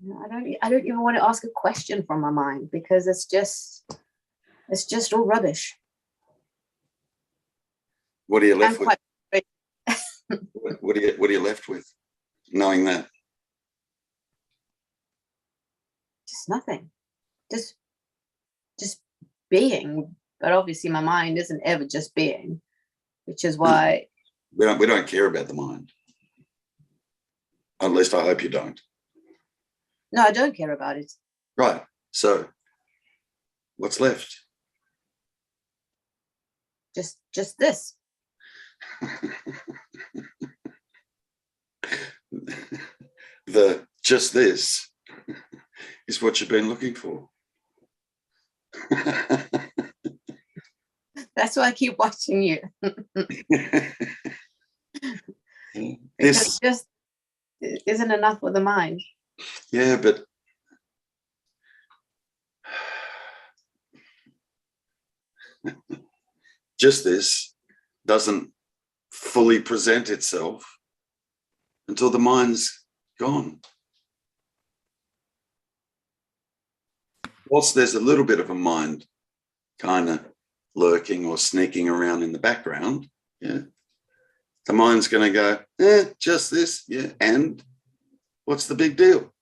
I don't even want to ask a question from my mind, because it's just all rubbish. What are you left with? What are you left with, knowing that? Just nothing. Just being. But obviously my mind isn't ever just being, which is why we don't care about the mind. At least I hope you don't. No, I don't care about it. Right. So what's left? Just this. The just this is what you've been looking for. That's why I keep watching you. This just isn't enough for the mind. Yeah, but just this doesn't fully present itself until the mind's gone. Whilst there's a little bit of a mind kind of lurking or sneaking around in the background, yeah, the mind's going to go, just this, yeah, and what's the big deal?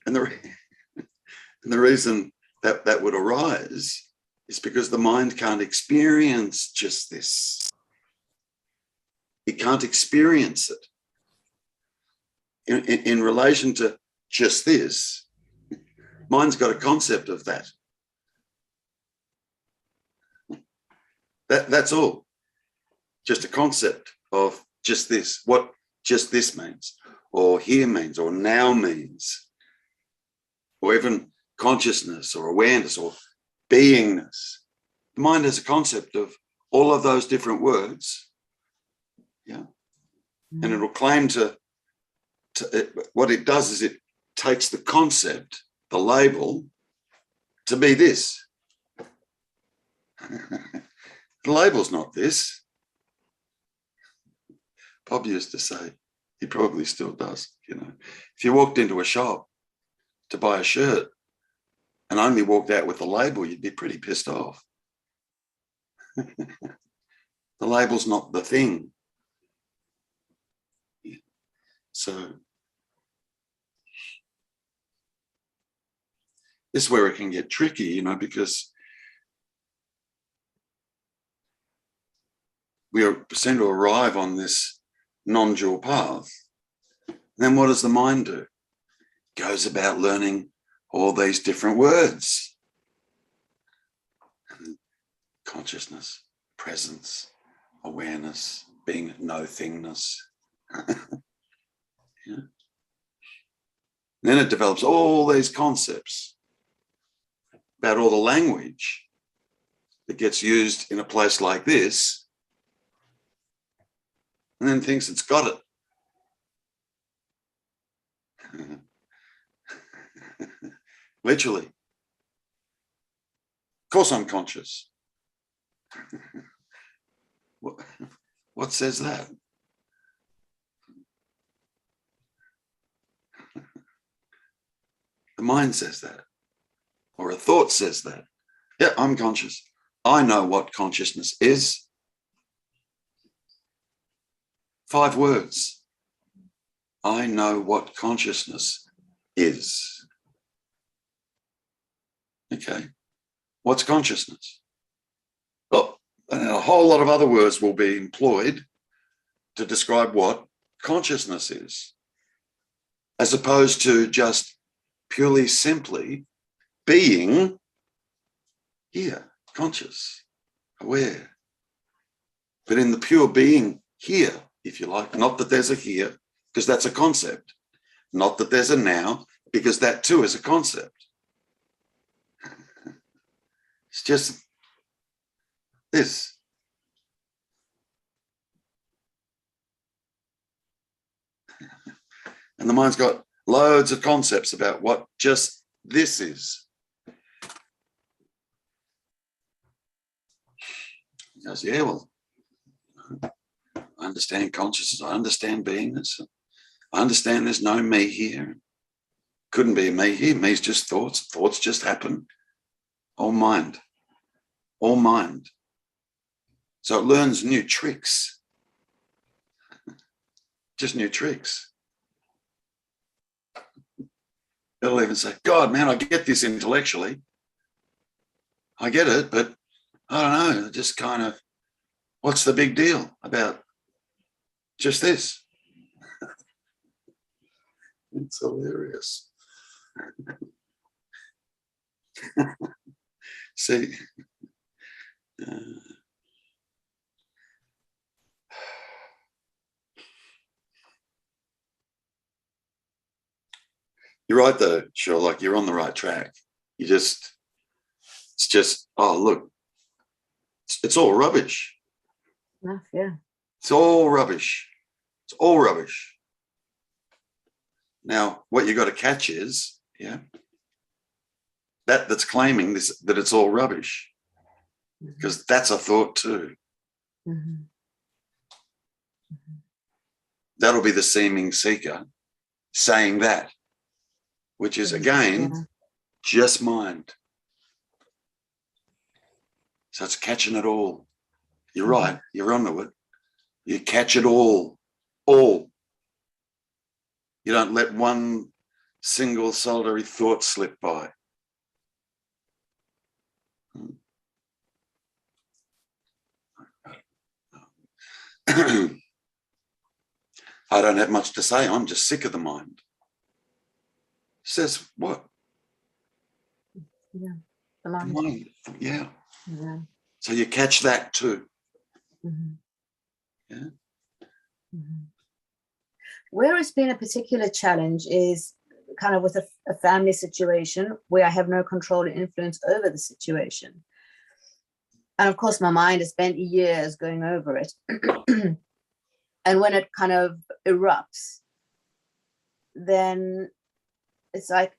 And the reason that would arise is because the mind can't experience just this. It can't experience it. In relation to just this, mind's got a concept of that. That's all. Just a concept of just this, what just this means, or here means, or now means, or even consciousness or awareness or beingness. The mind has a concept of all of those different words, yeah, and it'll claim to what it does is it takes the concept, the label, to be this. The label's not this. Bob used to say, he probably still does, you know, if you walked into a shop to buy a shirt and only walked out with the label, you'd be pretty pissed off. The label's not the thing. So this is where it can get tricky, you know, because we seem to arrive on this non-dual path. Then what does the mind do? It goes about learning all these different words. Consciousness, presence, awareness, being no-thingness. Yeah. Then it develops all these concepts about all the language that gets used in a place like this, and then thinks it's got it. Literally. Of course I'm conscious. What says that? The mind says that, or a thought says that. Yeah, I'm conscious. I know what consciousness is. 5 words. I know what consciousness is. Okay. What's consciousness? Well, a whole lot of other words will be employed to describe what consciousness is, as opposed to just purely simply being here, conscious, aware. But in the pure being here, if you like, not that there's a here, because that's a concept. Not that there's a now, because that too is a concept. It's just this. And the mind's got loads of concepts about what just this is. He goes, yeah, well, I understand consciousness, I understand beingness, I understand there's no me here. Couldn't be a me here. Me's just thoughts. Thoughts just happen. All mind. All mind. So it learns new tricks. Just new tricks. It'll even say, God, man, I get this intellectually. I get it, but I don't know. Just kind of, what's the big deal about just this? It's hilarious. See, you're right though, sure, like you're on the right track. It's just, oh, look, it's all rubbish. Enough, yeah. It's all rubbish. It's all rubbish. Now, what you got to catch is, yeah, that's claiming this, that it's all rubbish, because that's a thought too. Mm-hmm. That'll be the seeming seeker saying that, which is again, just mind. So it's catching it all. You're right. You're onto it. You catch it all. All. You don't let one single solitary thought slip by. I don't have much to say. I'm just sick of the mind. Says what? Yeah. The mind. The mind. Yeah. Yeah. So you catch that too. Mm-hmm. Yeah. Mm-hmm. Where it's been a particular challenge is kind of with a family situation where I have no control or influence over the situation. And of course, my mind has spent years going over it. And when it kind of erupts, then it's like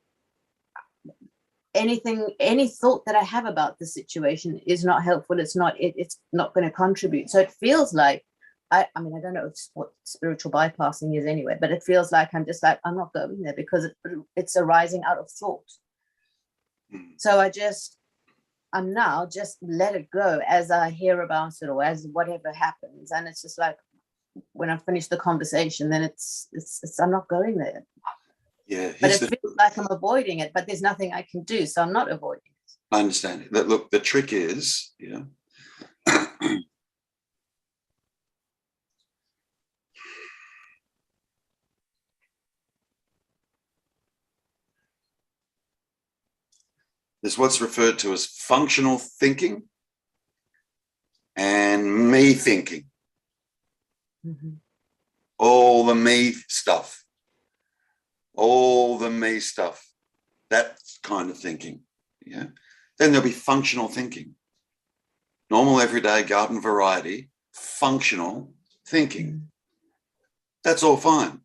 any thought that I have about the situation is not helpful. It's not going to contribute. So it feels like, I mean, I don't know what spiritual bypassing is anyway, but it feels like I'm just like, I'm not going there because it's arising out of thought. So I'm now just let it go as I hear about it or as whatever happens. And it's just like, when I finish the conversation, then it's I'm not going there. Yeah. But it feels like I'm avoiding it, but there's nothing I can do. So I'm not avoiding it. I understand that. Look, the trick is, there's what's referred to as functional thinking and me thinking. Mm-hmm. All the me stuff. All the me stuff. That kind of thinking. Yeah. Then there'll be functional thinking. Normal, everyday, garden variety, functional thinking. Mm-hmm. That's all fine.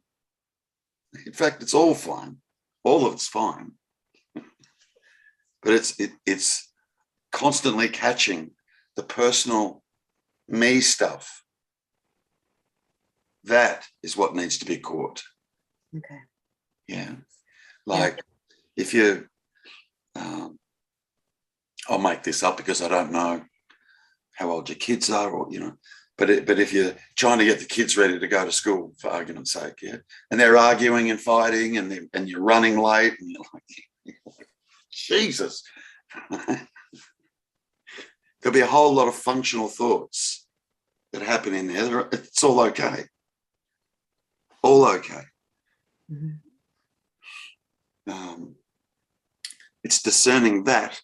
In fact, it's all fine. All of it's fine. But it's constantly catching the personal me stuff. That is what needs to be caught. Okay. Yeah. Like if you, I'll make this up because I don't know how old your kids are, or but if you're trying to get the kids ready to go to school, for argument's sake, yeah, and they're arguing and fighting, and you're running late, and you're like, Jesus. There'll be a whole lot of functional thoughts that happen in there. It's all okay. All okay. Mm-hmm. It's discerning that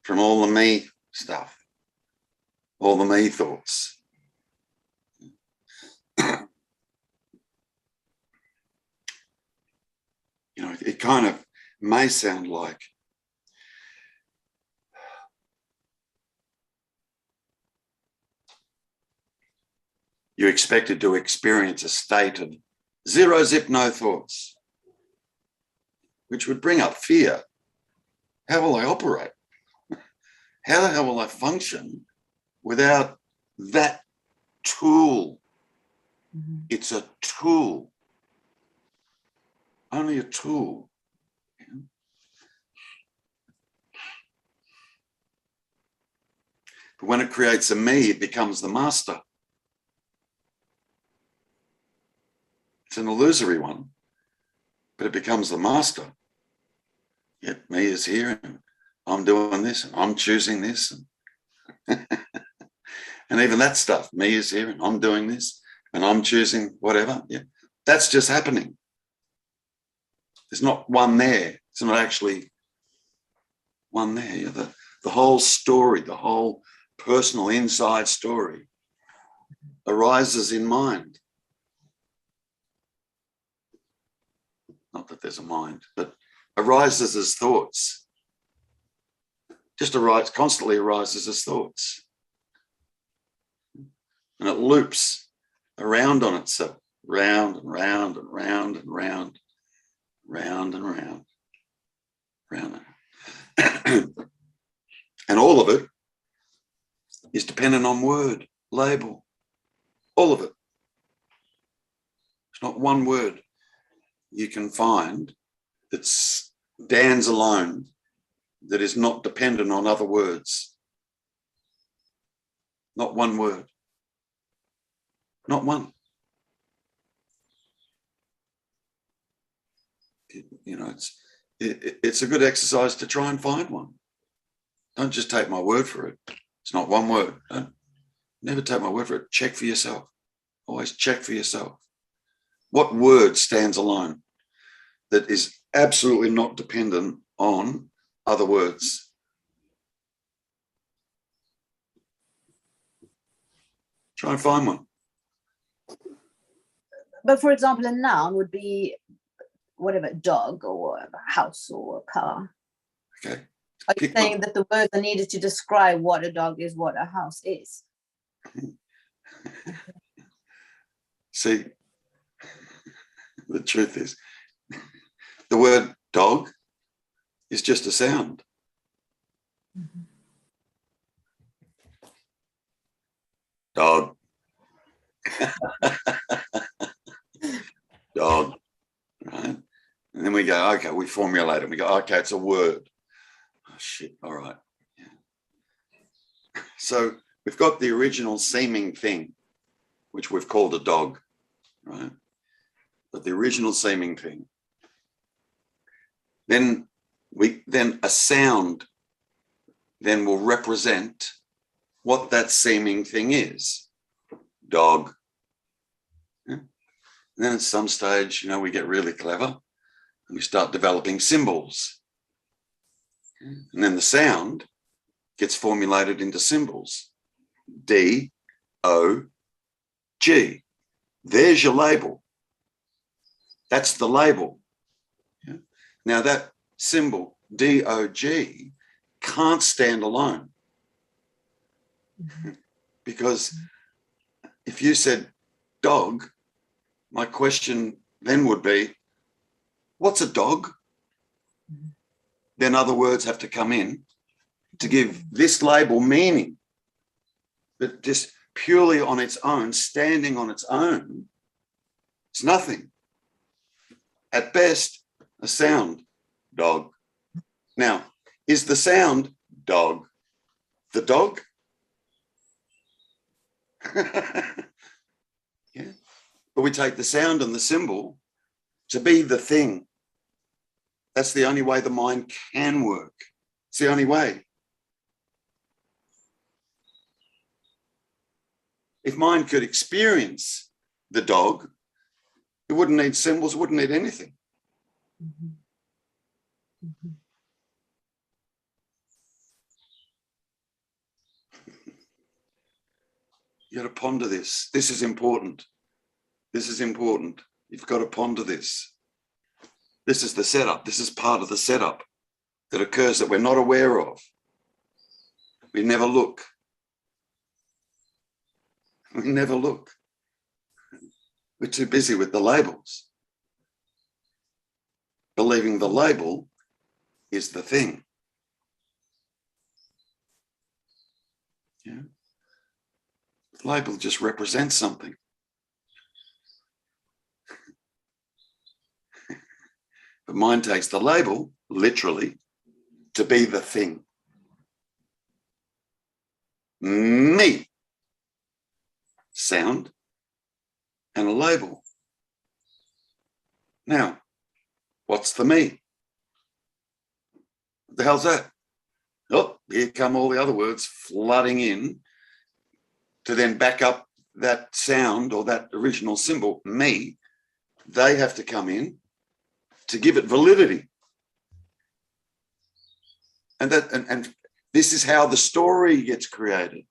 from all the me stuff, all the me thoughts. It kind of may sound like you're expected to experience a state of zero zip, no thoughts, which would bring up fear. How will I operate? How the hell will I function without that tool? Mm-hmm. It's a tool. only a tool. But when it creates a me, it becomes the master. It's an illusory one, but it becomes the master. Yet me is here, and I'm doing this, and I'm choosing this. And, and even that stuff, me is here, and I'm doing this, and I'm choosing whatever. Yeah, that's just happening. There's not one there. It's not actually one there. Yeah, the whole story, the whole personal inside story arises in mind. Not that there's a mind, but arises as thoughts. Just constantly arises as thoughts. And it loops around on itself, round and round and round and round, round and round, round. And all of it is dependent on word, label, all of it. It's not one word you can find that stands alone, that is not dependent on other words. Not one word. Not one. You know, it's a good exercise to try and find one. Don't just take my word for it. It's not one word. Never take my word for it. Check for yourself. Always check for yourself. What word stands alone that is absolutely not dependent on other words? Try and find one. But for example, a noun would be whatever, dog or a house or a car. Okay. Are you saying that the words are needed to describe what a dog is, what a house is? See, the truth is, the word dog is just a sound. Mm-hmm. Dog. Dog. Right? And then we go, okay, we formulate it. We go, okay, it's a word. Oh, shit, all right. Yeah. So we've got the original seeming thing, which we've called a dog, right? But the original seeming thing. Then a sound then will represent what that seeming thing is. Dog. Yeah. And then at some stage, you know, we get really clever and we start developing symbols. And then the sound gets formulated into symbols. D, O, G. There's your label. That's the label. Yeah. Now that symbol, D, O, G, can't stand alone. Mm-hmm. Because if you said dog, my question then would be, what's a dog? Mm-hmm. Then other words have to come in to give this label meaning. But just purely on its own, standing on its own, it's nothing. At best, a sound, dog. Now, is the sound dog the dog? Yeah. But we take the sound and the symbol to be the thing. That's the only way the mind can work. It's the only way. If mind could experience the dog, it wouldn't need symbols, it wouldn't need anything. Mm-hmm. Mm-hmm. You got to ponder this. This is important. This is important. You've got to ponder this. This is the setup. This is part of the setup that occurs that we're not aware of. We never look. We never look. We're too busy with the labels, believing the label is the thing. Yeah. The label just represents something. But mind takes the label, literally, to be the thing. Me. Sound and a label. Now, what's the me? What the hell's that? Oh, here come all the other words flooding in to then back up that sound or that original symbol, me. They have to come in to give it validity. And this is how the story gets created.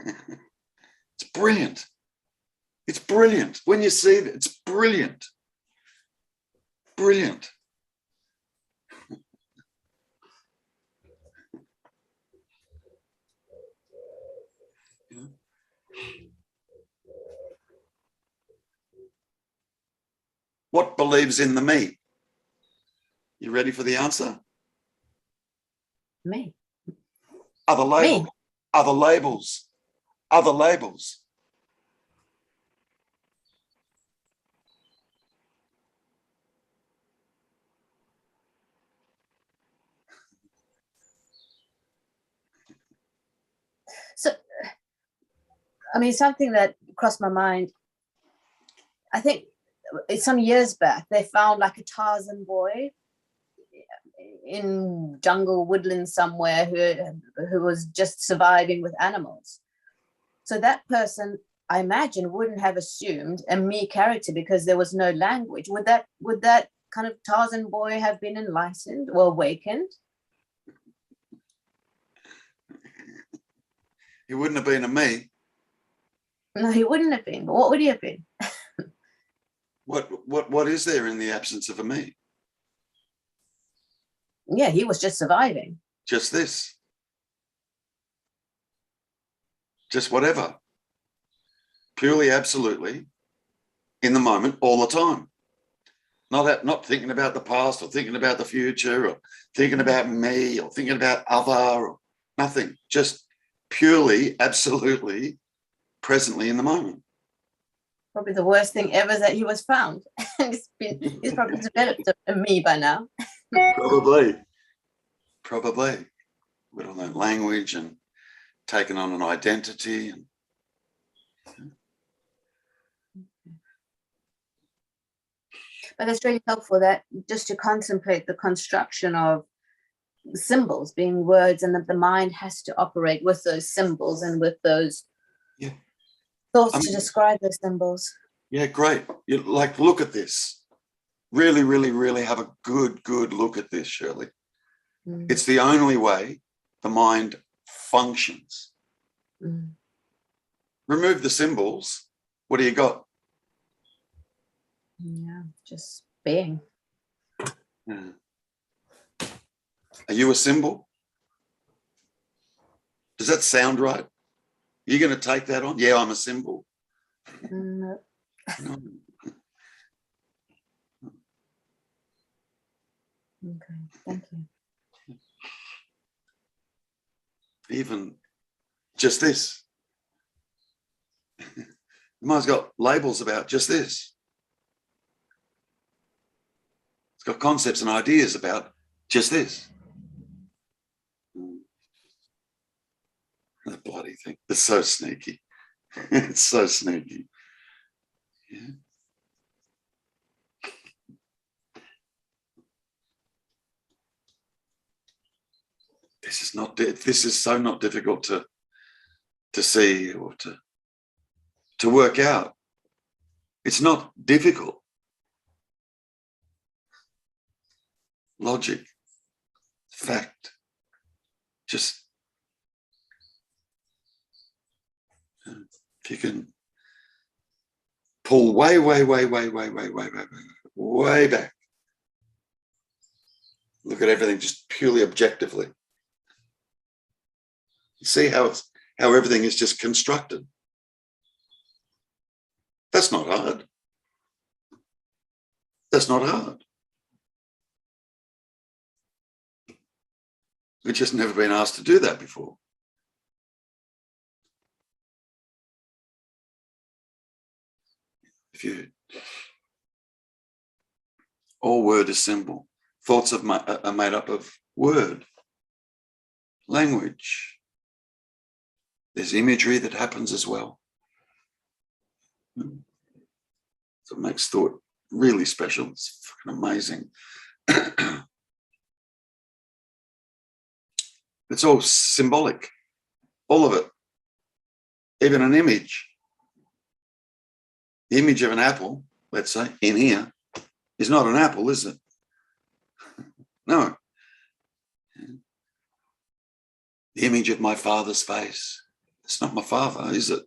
It's brilliant. It's brilliant. When you see it, it's brilliant. Brilliant. What believes in the me? You ready for the answer? Me. Other labels. Me. Other labels. Other labels. So, I mean, something that crossed my mind, I think some years back, they found like a Tarzan boy in jungle woodland somewhere who was just surviving with animals. So that person, I imagine, wouldn't have assumed a me character because there was no language. Would that kind of Tarzan boy have been enlightened or awakened? He wouldn't have been a me. No, he wouldn't have been. But what would he have been? What is there in the absence of a me? Yeah, he was just surviving. Just this. Just whatever. Purely, absolutely, in the moment, all the time. Not thinking about the past or thinking about the future or thinking about me or thinking about other or nothing. Just purely, absolutely, presently in the moment. Probably the worst thing ever is that he was found. He's probably developed a me by now. Probably. Would have learned language and taken on an identity. But it's really helpful that just to contemplate the construction of symbols being words, and that the mind has to operate with those symbols and with those thoughts to describe those symbols. Yeah, great. You look at this. Really, really, really have a good look at this, Shirley. Mm. It's the only way the mind functions. Mm. Remove the symbols. What do you got? Yeah, just being. Yeah. Are you a symbol? Does that sound right? You're going to take that on? Yeah, I'm a symbol. No. No. Okay, thank you. Even just this. The mind's got labels about just this. It's got concepts and ideas about just this. That bloody thing. It's so sneaky. It's so sneaky. Yeah. This is so not difficult to see or to work out. It's not difficult. Logic, fact, just if you can pull way back, look at everything just purely objectively. You see how everything is just constructed. That's not hard. That's not hard. We've just never been asked to do that before. If you All word is symbol. Thoughts are made up of word, language. There's imagery that happens as well. So it makes thought really special. It's fucking amazing. It's all symbolic, all of it. Even an image. The image of an apple, let's say, in here, is not an apple, is it? No. The image of my father's face. It's not my father, is it?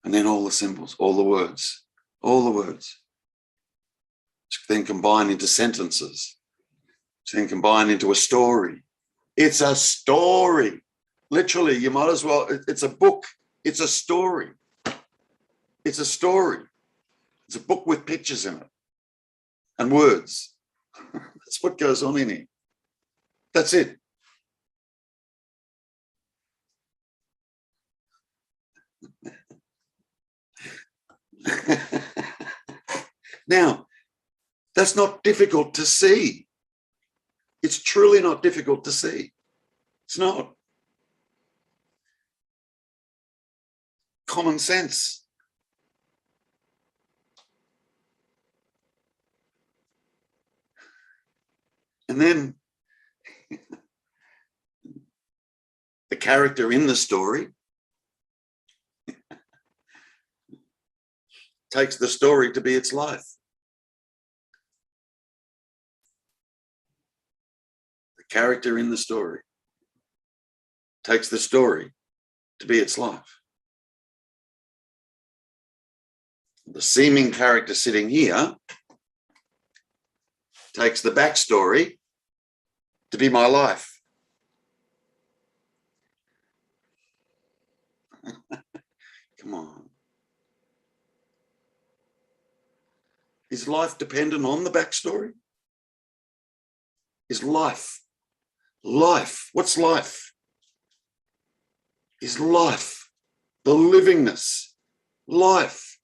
And then all the symbols, all the words, which then combine into sentences, which then combine into a story. It's a story. Literally, you might as well, it's a book. It's a story. It's a story. It's a book with pictures in it and words. That's what goes on in here. That's it. Now, that's not difficult to see. It's truly not difficult to see. It's not. Common sense. And then the character in the story takes the story to be its life. The character in the story takes the story to be its life. The seeming character sitting here takes the backstory to be my life. Come on. Is life dependent on the backstory? Is life? What's life? Is life the livingness? Life,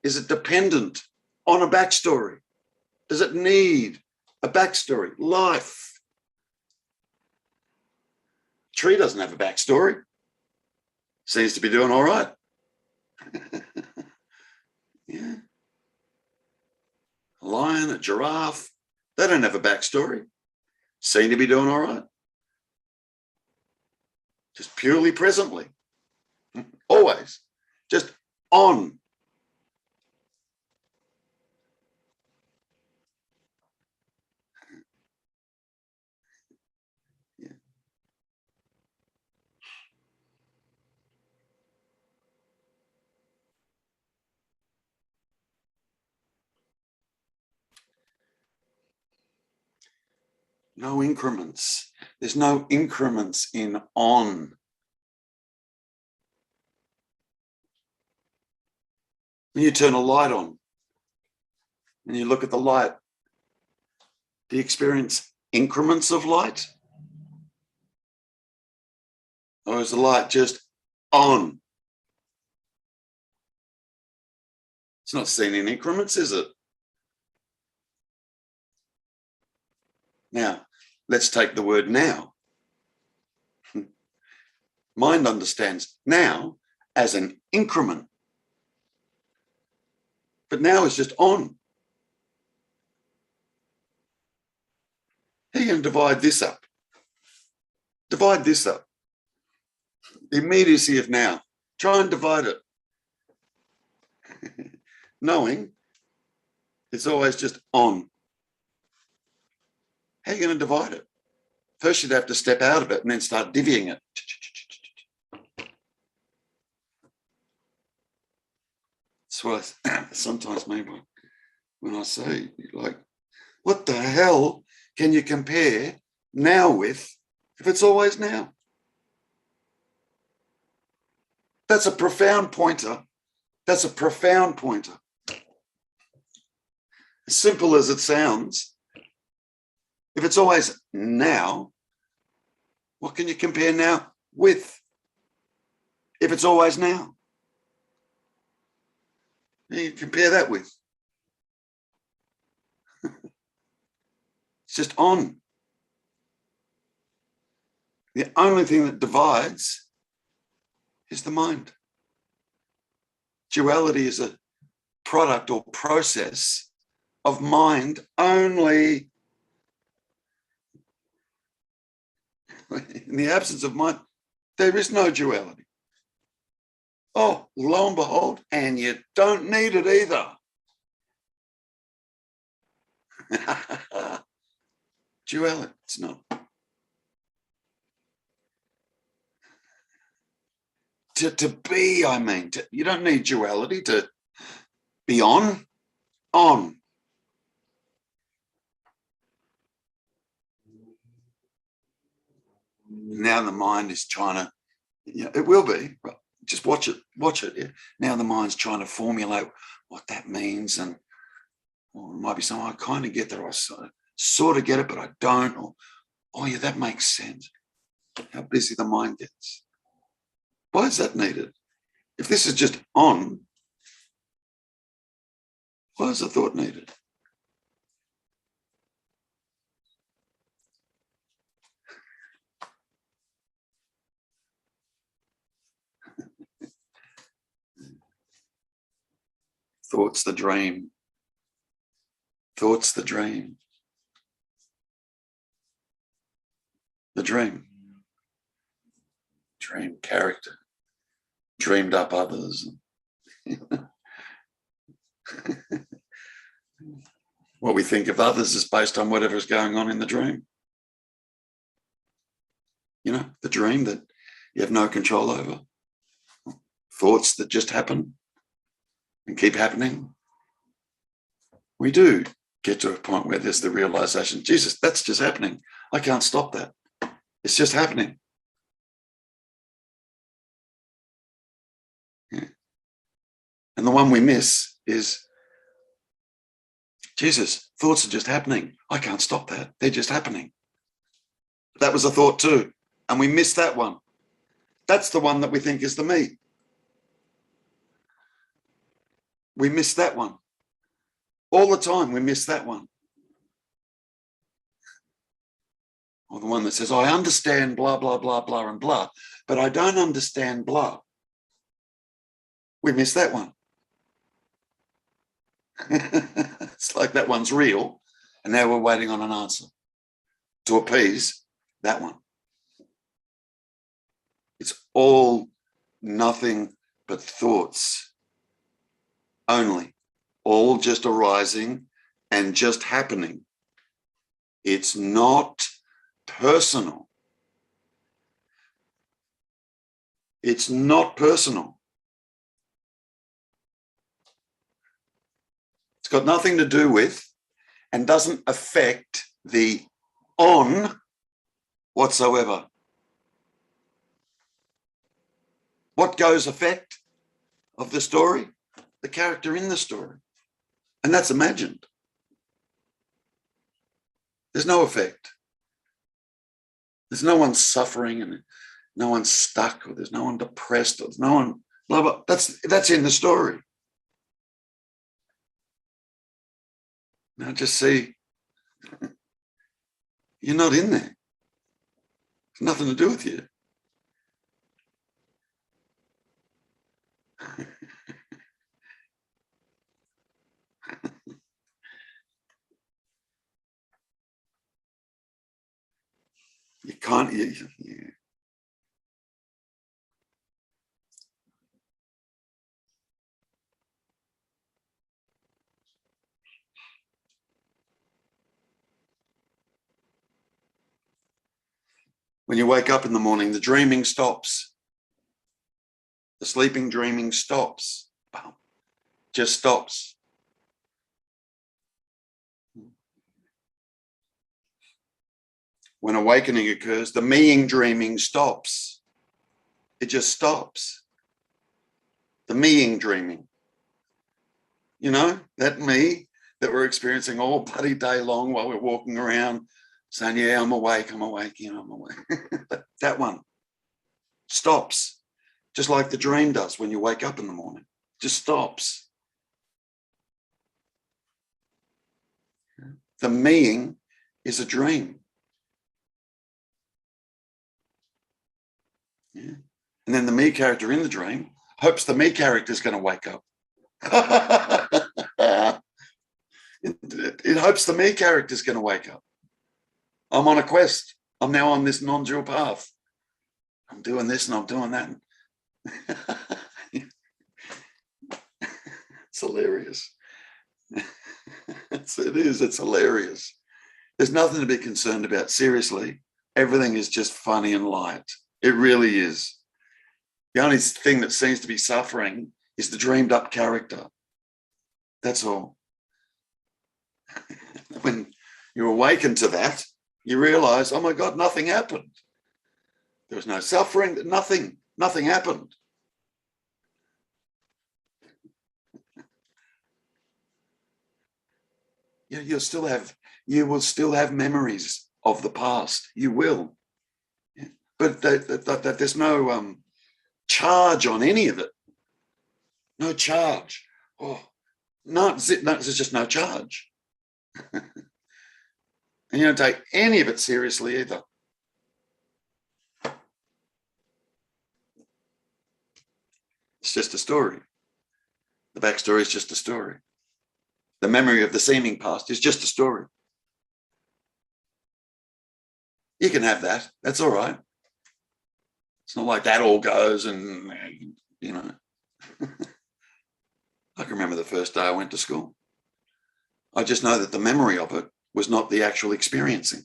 is it dependent on a backstory? Does it need a backstory? Life. Tree doesn't have a backstory. Seems to be doing all right. Yeah. A lion, a giraffe, they don't have a backstory. Seem to be doing all right. Just purely presently. Always. Just on. Yeah. No increments. There's no increments in on. When you turn a light on and you look at the light, do you experience increments of light? Or is the light just on? It's not seen in increments, is it? Now, let's take the word now. Mind understands now as an increment. But now is just on. How are you going to divide this up? Divide this up. The immediacy of now. Try and divide it. Knowing it's always just on. How are you going to divide it? First, you'd have to step out of it and then start divvying it. That's what I sometimes mean when I say, like, what the hell can you compare now with if it's always now? That's a profound pointer. That's a profound pointer. As simple as it sounds, if it's always now, what can you compare now with? If it's always now. You compare that with. It's just on. The only thing that divides is the mind. Duality is a product or process of mind only. In the absence of mind, there is no duality. Oh, lo and behold, and you don't need it either. Duality, it's not. To be, I mean, you don't need duality to be on. Now the mind is trying to, it will be, just watch it. Yeah. Now the mind's trying to formulate what that means, and or it might be something I kind of get that, I sort of get it, but I don't. Or, oh yeah, that makes sense. How busy the mind gets. Why is that needed? If this is just on, why is the thought needed? Thought's the dream. Thought's the dream. The dream. Dream character. Dreamed up others. What we think of others is based on whatever's going on in the dream. The dream that you have no control over. Thoughts that just happen and keep happening. We do get to a point where there's the realization, Jesus, that's just happening. I can't stop that. It's just happening. Yeah. And the one we miss is, Jesus, thoughts are just happening. I can't stop that. They're just happening. That was a thought too. And we miss that one. That's the one that we think is the me. We miss that one. All the time we miss that one. Or the one that says, I understand blah, blah, blah, blah, and blah, but I don't understand blah. We miss that one. It's like that one's real, and now we're waiting on an answer to appease that one. It's all nothing but thoughts only, all just arising and just happening. It's not personal. It's not personal. It's got nothing to do with and doesn't affect the on whatsoever. What goes effect of the story? The character in the story. And that's imagined. There's no effect. There's no one suffering and no one stuck, or there's no one depressed, or there's no one blah, blah. That's in the story. Now just see, you're not in there. It's nothing to do with you. You can't. When you wake up in the morning, the dreaming stops. The sleeping dreaming stops. Just stops. When awakening occurs, the meing dreaming stops. It just stops. The meing dreaming. That me that we're experiencing all bloody day long while we're walking around saying, yeah, I'm awake, I'm awake. That one stops, just like the dream does when you wake up in the morning. Just stops. The meing is a dream. Yeah. And then the me character in the dream hopes the me character is going to wake up. It hopes the me character is going to wake up. I'm on a quest. I'm now on this non-dual path. I'm doing this and I'm doing that. It's hilarious. It's hilarious. There's nothing to be concerned about. Seriously, everything is just funny and light. It really is. The only thing that seems to be suffering is the dreamed up character. That's all. When you awaken to that, you realize, oh my God, nothing happened. There was no suffering, nothing happened. Yeah, you will still have memories of the past. You will. Yeah. But there's no charge on any of it. No charge. Oh, no, there's just no charge. And you don't take any of it seriously either. It's just a story. The backstory is just a story. The memory of the seeming past is just a story. You can have that. That's all right. It's not like that all goes and, you know. I can remember the first day I went to school. I just know that the memory of it was not the actual experiencing.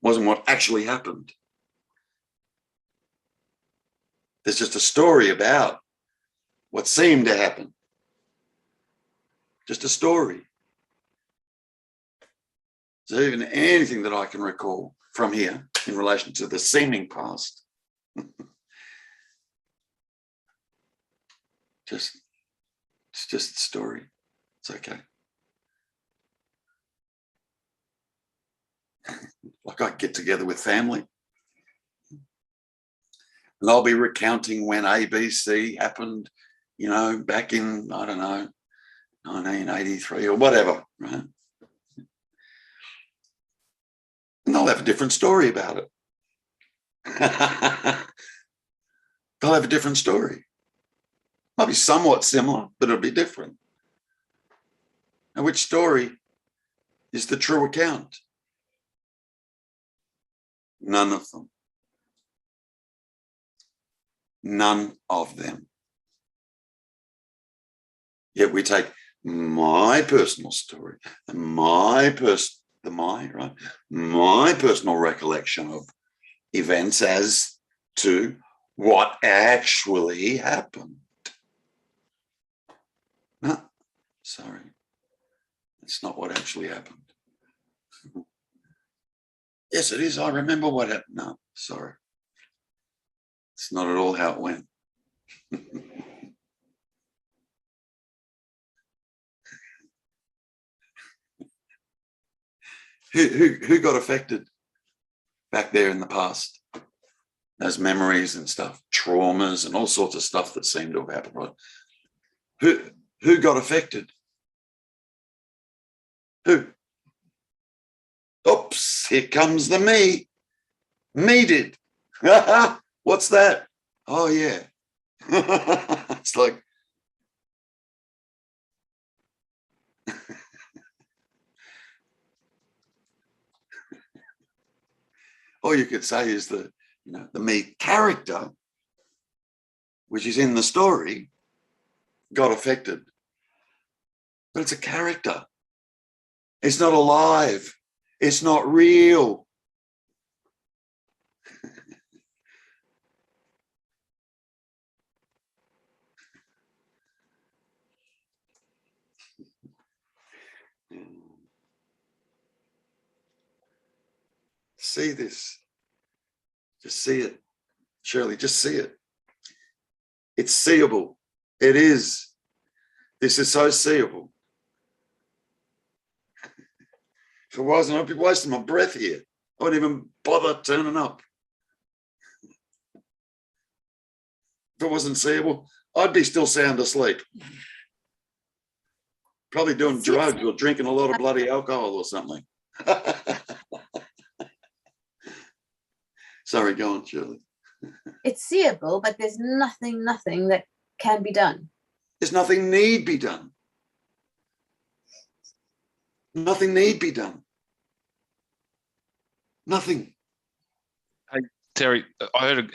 Wasn't what actually happened. There's just a story about what seemed to happen. Just a story. So even anything that I can recall from here in relation to the seeming past, it's just a story. It's okay. Like I get together with family and I'll be recounting when ABC happened, you know, back in, I don't know, 1983 or whatever, right? And they'll have a different story about it. They'll have a different story. Might be somewhat similar, but it'll be different. And which story is the true account? None of them. None of them. Yet we take my personal story, my personal recollection of events as to what actually happened. No, sorry. It's not what actually happened. Yes, it is. I remember what happened. No, sorry. It's not at all how it went. Who got affected back there in the past? Those memories and stuff, traumas and all sorts of stuff that seemed to have happened, right? Who got affected? Who? Oops, here comes the me. Me did. What's that? Oh, yeah. It's like, all you could say is the me character, which is in the story, got affected. But it's a character. It's not alive. It's not real. See this. Just see it. Shirley, just see it. It's seeable. It is. This is so seeable. If it wasn't, I'd be wasting my breath here. I wouldn't even bother turning up. If it wasn't seeable, I'd be still sound asleep. Probably doing See, it's- drugs or drinking a lot of bloody alcohol or something. Sorry, go on, Shirley. it's seeable, but there's nothing that can be done. There's nothing need be done. Nothing need be done. Nothing. Hey, Terry,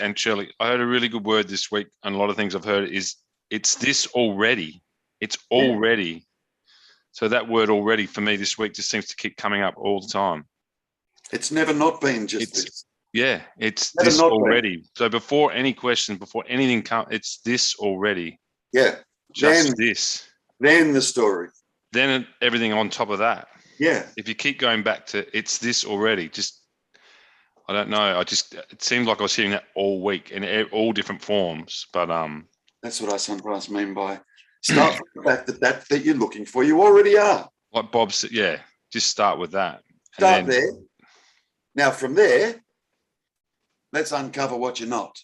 and Shirley, I heard a really good word this week, and a lot of things I've heard is it's this already. It's already. So that word already for me this week just seems to keep coming up all the time. It's never not been just this. Yeah, it's Never this not already. Been. So before any question, before anything comes, it's this already. Yeah. Just this. Then the story. Then everything on top of that. Yeah. If you keep going back to it's this already, just I don't know. It seemed like I was hearing that all week in all different forms. But that's what I sometimes mean by start from the fact that you're looking for, you already are. Like Bob said, yeah, just start with that. Start there. Now from there, let's uncover what you're not.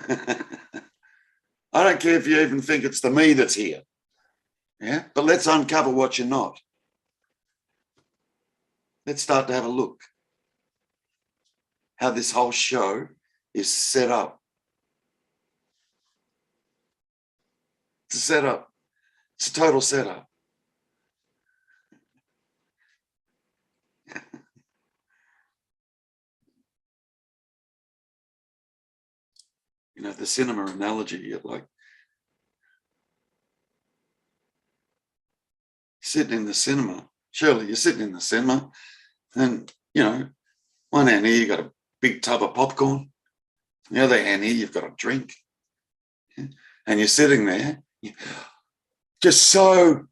I don't care if you even think it's the me that's here. Yeah, but let's uncover what you're not. Let's start to have a look how this whole show is set up. It's a setup. It's a total setup. You know, the cinema analogy, you're like sitting in the cinema. Surely you're sitting in the cinema and, you know, one hand here, you've got a big tub of popcorn. The other hand here, you've got a drink. And you're sitting there, just so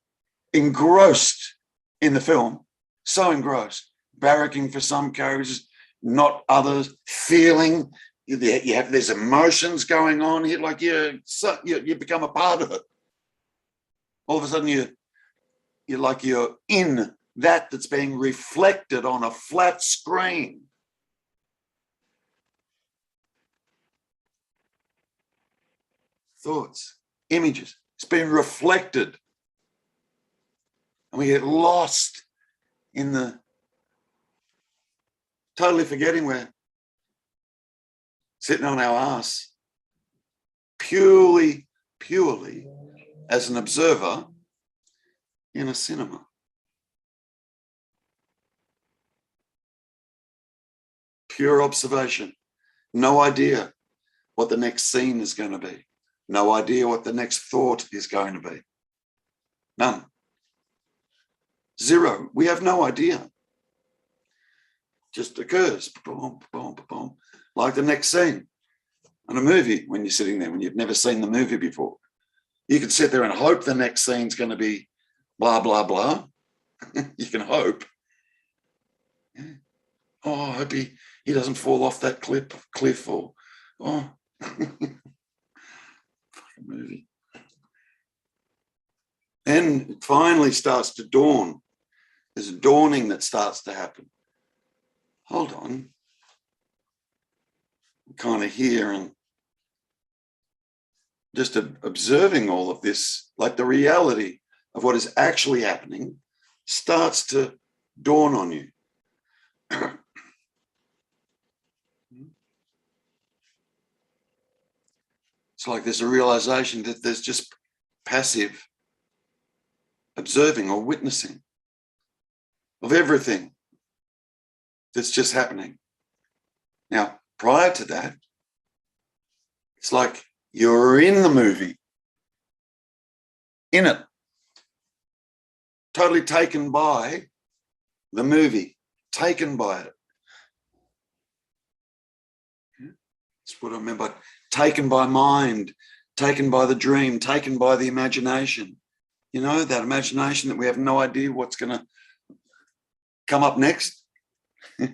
engrossed in the film, so engrossed, barracking for some characters, not others, feeling. There's emotions going on here, like you become a part of it. All of a sudden, you're like you're in that's being reflected on a flat screen. Thoughts, images, it's being reflected. And we get lost in the totally forgetting we're sitting on our ass purely as an observer in a cinema. Pure observation. No idea what the next scene is going to be. No idea what the next thought is going to be. None. Zero. We have no idea. Just occurs. Boom, boom, boom. Like the next scene in a movie when you're sitting there, when you've never seen the movie before. You can sit there and hope the next scene's going to be blah, blah, blah. You can hope. Yeah. Oh, I hope he doesn't fall off that cliff or, oh, fucking movie. Then it finally starts to dawn. There's a dawning that starts to happen. Hold on. I'm kind of here and just observing all of this, like the reality of what is actually happening starts to dawn on you. It's like there's a realization that there's just passive observing or witnessing of everything that's just happening. Now, prior to that, it's like you're in the movie, in it, totally taken by the movie, taken by it. That's what I remember. Taken by mind, taken by the dream, taken by the imagination. You know, that imagination that we have no idea what's going to come up next. Yeah.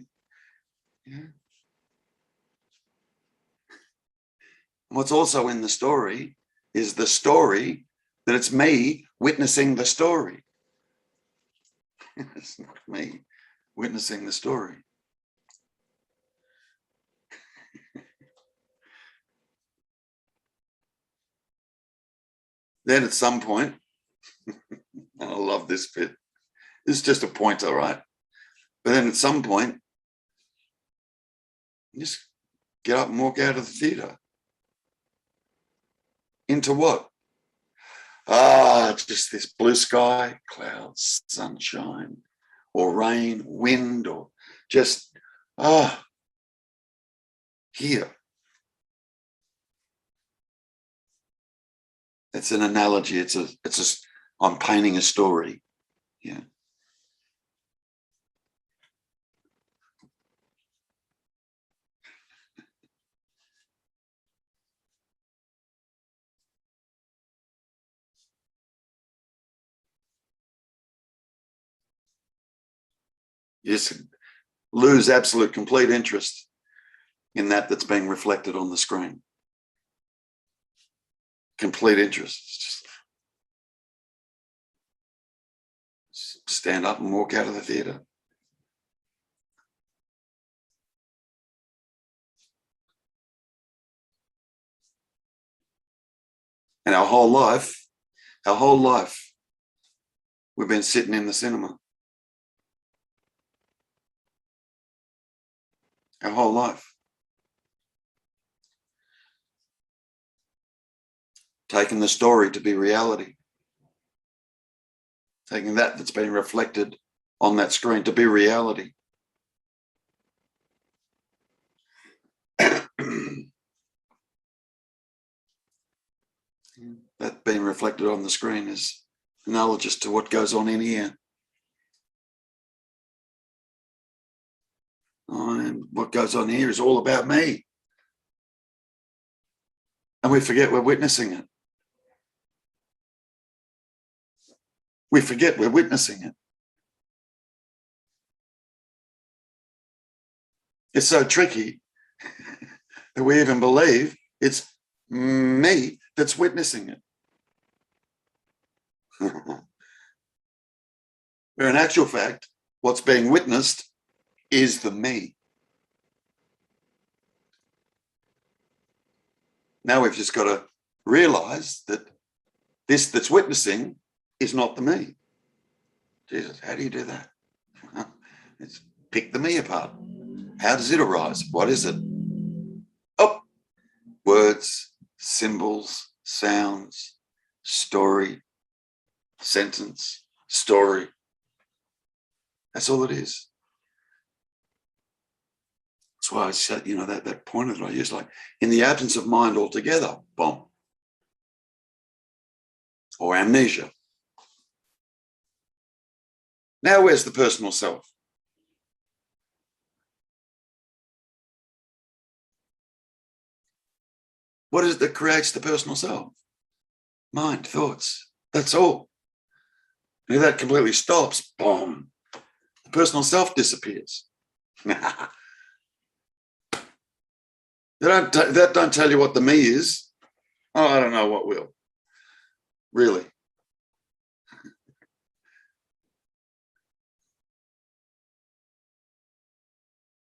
What's also in the story is the story that it's me witnessing the story. It's not me witnessing the story. Then at some point, And I love this bit. This is just a pointer, right? But then at some point, you just get up and walk out of the theatre. Into what? Just this blue sky, clouds, sunshine, or rain, wind, or just, here. It's an analogy. I'm painting a story. Yeah. You just lose absolute, complete interest in that's being reflected on the screen. Complete interest. Just stand up and walk out of the theatre. And our whole life, we've been sitting in the cinema. Our whole life. Taking the story to be reality. Taking that's been reflected on that screen to be reality. That being reflected on the screen is analogous to what goes on in here. And what goes on here is all about me. And we forget we're witnessing it. We forget we're witnessing it. It's so tricky that we even believe it's me that's witnessing it. Where in actual fact, what's being witnessed is the me. Now we've just got to realize that this that's witnessing is not the me. Jesus, how do you do that? It's pick the me apart. How does it arise? What is it? Oh, words, symbols, sounds, story, sentence, story. That's all it is. That's why I said, that pointer that I used, like, in the absence of mind altogether, boom. Or amnesia. Now where's the personal self? What is it that creates the personal self? Mind, thoughts, that's all. And if that completely stops, boom, the personal self disappears. That don't tell you what the me is. Oh, I don't know what will. Really.